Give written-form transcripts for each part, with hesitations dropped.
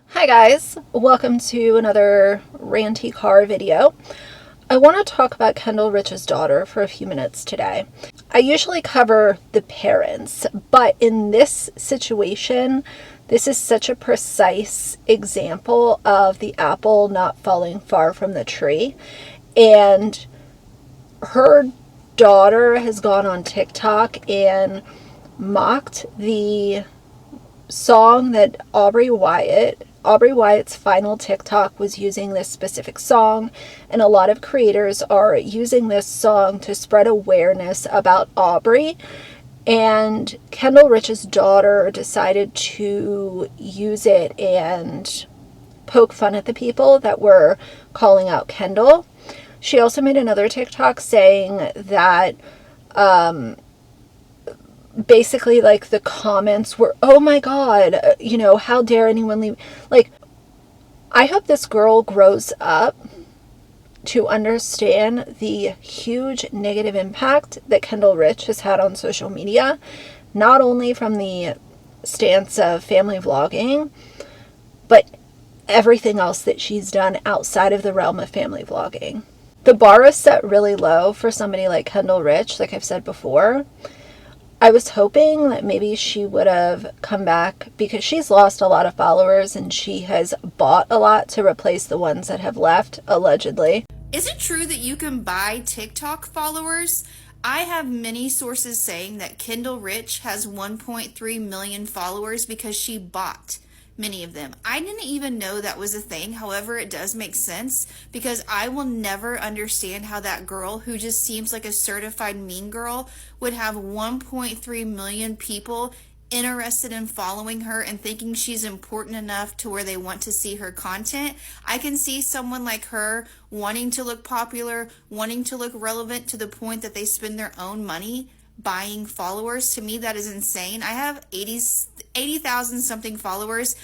Hi guys, welcome to another ranty car video. I want to talk about Kendal Rich's daughter for a few minutes today. I usually cover the parents, but in this situation, this is such a precise example of the apple not falling far from the tree. And her daughter has gone on TikTok and mocked the song that Aubreigh Wyatt's final TikTok was using this specific song, and a lot of creators are using this song to spread awareness about Aubrey. And Kendal Rich's daughter decided to use it and poke fun at the people that were calling out Kendal. She also made another TikTok saying that basically, like, the comments were, oh my god, how dare anyone leave. Like, I hope this girl grows up to understand the huge negative impact that Kendal Rich has had on social media, not only from the stance of family vlogging, but everything else that she's done outside of the realm of family vlogging. The bar is set really low for somebody like Kendal Rich, like I've said before. I was hoping that maybe she would have come back because she's lost a lot of followers and she has bought a lot to replace the ones that have left, allegedly. Is it true that you can buy TikTok followers? I have many sources saying that Kendal Rich has 1.3 million followers because she bought many of them. I didn't even know that was a thing. However, it does make sense because I will never understand how that girl, who just seems like a certified mean girl, would have 1.3 million people interested in following her and thinking she's important enough to where they want to see her content. I can see someone like her wanting to look popular, wanting to look relevant to the point that they spend their own money buying followers. To me, that is insane. I have 80,000 something followers.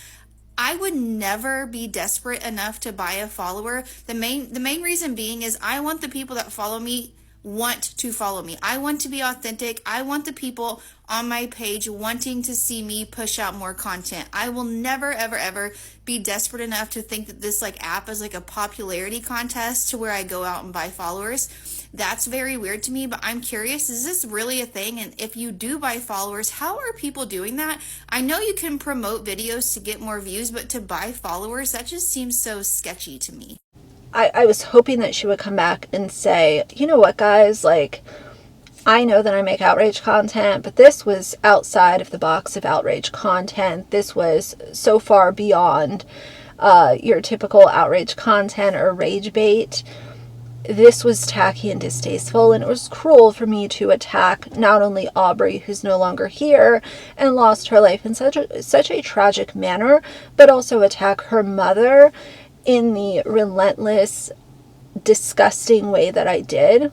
I would never be desperate enough to buy a follower. The main reason being is I want the people that follow me want to follow me. I want to be authentic. I want the people on my page wanting to see me push out more content. I will never ever be desperate enough to think that this app is like a popularity contest to where I go out and buy followers. That's very weird to me, but I'm curious, is this really a thing? And if you do buy followers, how are people doing that? I know you can promote videos to get more views, but to buy followers, that just seems so sketchy to me. I was hoping that she would come back and say, you know what, guys, I know that I make outrage content, but this was outside of the box of outrage content. This was so far beyond your typical outrage content or rage bait. This was tacky and distasteful, and it was cruel for me to attack not only Aubrey, who's no longer here and lost her life in such a tragic manner, but also attack her mother in the relentless, disgusting way that I did.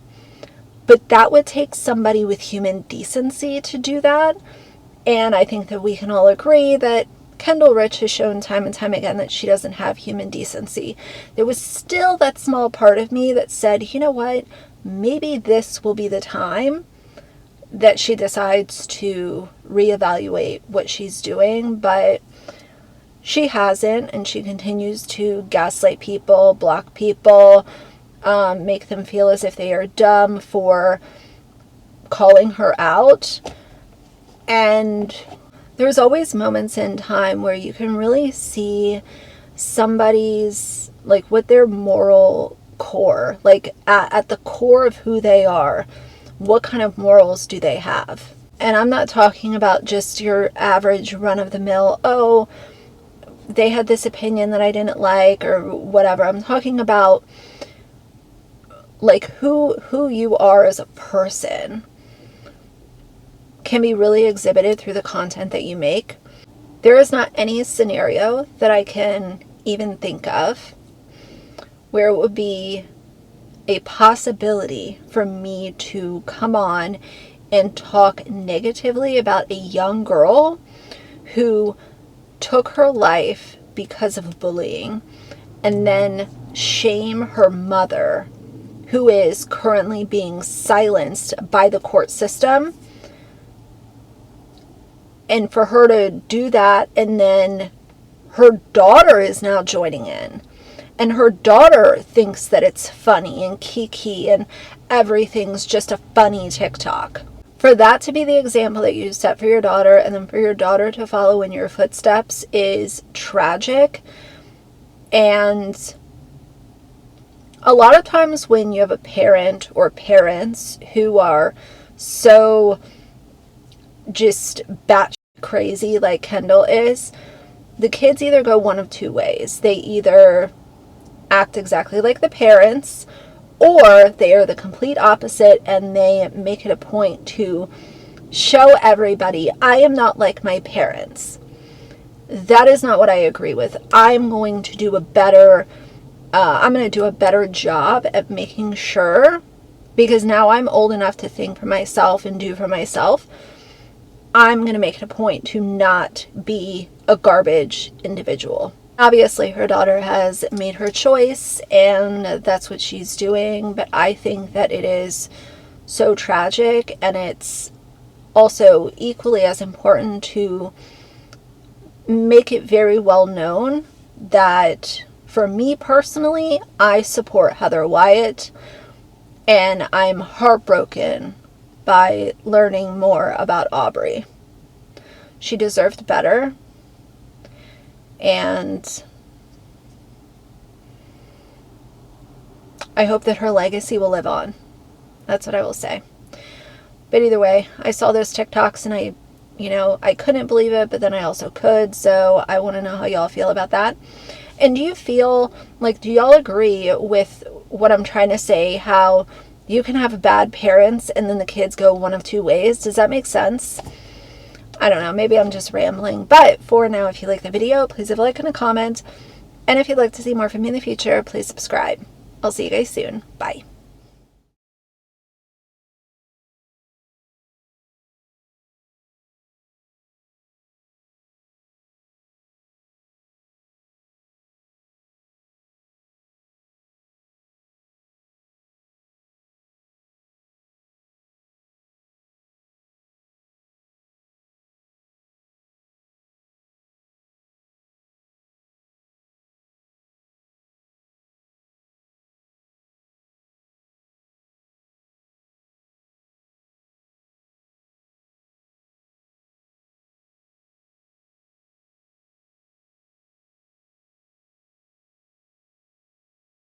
But that would take somebody with human decency to do that. And I think that we can all agree that Kendal Rich has shown time and time again that she doesn't have human decency. There was still that small part of me that said, you know what, maybe this will be the time that she decides to reevaluate what she's doing, but she hasn't, and she continues to gaslight people, block people, make them feel as if they are dumb for calling her out. And there's always moments in time where you can really see somebody's, what their moral core, at the core of who they are, what kind of morals do they have? And I'm not talking about just your average run-of-the-mill, oh, they had this opinion that I didn't like or whatever. I'm talking about who you are as a person can be really exhibited through the content that you make. There is not any scenario that I can even think of where it would be a possibility for me to come on and talk negatively about a young girl who took her life because of bullying and then shame her mother, who is currently being silenced by the court system, and for her to do that and then her daughter is now joining in. And her daughter thinks that it's funny and kiki and everything's just a funny TikTok. For that to be the example that you set for your daughter, and then for your daughter to follow in your footsteps, is tragic. And a lot of times when you have a parent or parents who are so just batshit crazy like Kendal is, the kids either go one of two ways. They either act exactly like the parents, or they are the complete opposite and they make it a point to show everybody, I am not like my parents. That is not what I agree with. I'm going to do a better job at making sure, because now I'm old enough to think for myself and do for myself, I'm going to make it a point to not be a garbage individual. Obviously, her daughter has made her choice, and that's what she's doing, but I think that it is so tragic, and it's also equally as important to make it very well known that, for me personally, I support Heather Wyatt, and I'm heartbroken by learning more about Aubrey. She deserved better. And I hope that her legacy will live on. That's what I will say. But either way, I saw those TikToks and I couldn't believe it, but then I also could. So I want to know how y'all feel about that. And do y'all agree with what I'm trying to say? How you can have bad parents and then the kids go one of two ways? Does that make sense? I don't know, maybe I'm just rambling. But for now, if you like the video, please leave a like and a comment. And if you'd like to see more from me in the future, please subscribe. I'll see you guys soon. Bye.